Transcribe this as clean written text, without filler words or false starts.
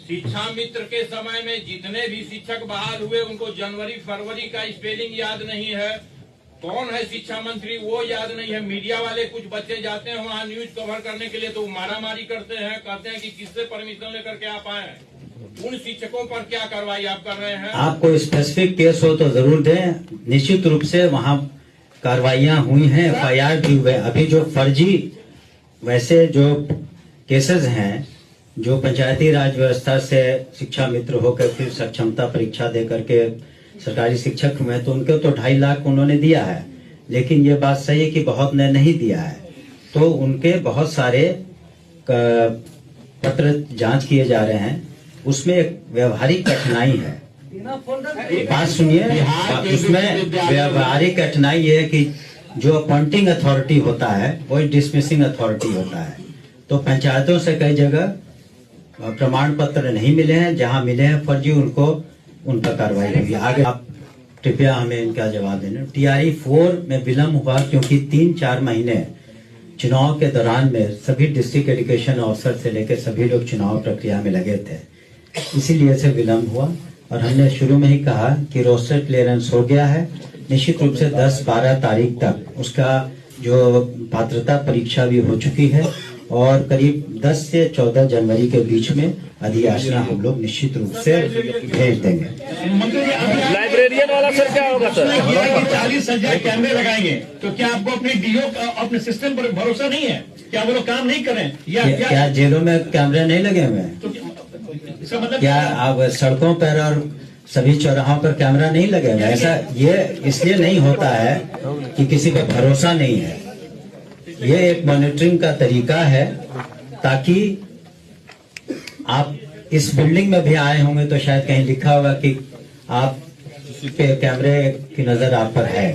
शिक्षा मित्र के समय में जितने भी शिक्षक बहाल हुए उनको जनवरी फरवरी का स्पेलिंग याद नहीं है। कौन है शिक्षा मंत्री वो याद नहीं है। मीडिया वाले कुछ बच्चे जाते हैं वहाँ न्यूज कवर करने के लिए तो मारामारी करते हैं, कहते हैं कि किससे परमिशन लेकर के आप आए। उन शिक्षकों पर क्या कार्रवाई आप कर रहे हैं? आपको स्पेसिफिक केस हो तो जरूर दें। निश्चित रूप से वहाँ कार्रवाइयाँ हुई हैं, FIR भी हुए। अभी जो फर्जी वैसे जो केसेस हैं जो पंचायती राज व्यवस्था से शिक्षा मित्र होकर फिर सक्षमता परीक्षा दे करके सरकारी शिक्षक हुए तो उनके तो 2.5 लाख उन्होंने दिया है। लेकिन ये बात सही है कि बहुत ने नहीं दिया है, तो उनके बहुत सारे पत्र जांच किए जा रहे हैं। उसमें एक व्यवहारिक कठिनाई है। बात सुनिए, उसमें व्यवहारिक कठिनाई है कि जो अपॉइंटिंग अथॉरिटी होता है वो डिसमिसिंग अथॉरिटी होता है। तो पंचायतों से कई जगह प्रमाण पत्र नहीं मिले हैं, जहां मिले हैं फर्जी उनको उन पर कार्रवाई होगी। आगे आप कृपया हमें इनका जवाब देना। TRE 4 में विलम्ब हुआ क्योंकि 3-4 महीने चुनाव के दौरान में सभी डिस्ट्रिक्ट एजुकेशन ऑफिसर से लेकर सभी लोग चुनाव प्रक्रिया में लगे थे, इसीलिए से विलम्ब हुआ। और हमने शुरू में ही कहा कि रोस्टर क्लियरेंस हो गया है। निश्चित रूप से 10-12 तारीख तक उसका जो पात्रता परीक्षा भी हो चुकी है और करीब 10 से 14 जनवरी के बीच में अधियाचना हम लोग निश्चित रूप से भेज देंगे। लाइब्रेरियन वाला सर क्या होगा सर? 40,000 कैमरे लगाएंगे तो क्या आपको अपने DO अपने सिस्टम पर भरोसा नहीं है? क्या वो लोग काम नहीं कर रहे हैं? क्या जेलों में कैमरे नहीं लगे हुए हैं? मतलब क्या आप सड़कों पर और सभी चौराहों पर कैमरा नहीं लगे हुए? ऐसा ये इसलिए नहीं होता है कि किसी का भरोसा नहीं है। ये एक मॉनिटरिंग का तरीका है ताकि आप इस बिल्डिंग में भी आए होंगे तो शायद कहीं लिखा होगा कि आप के कैमरे की नजर आप पर है।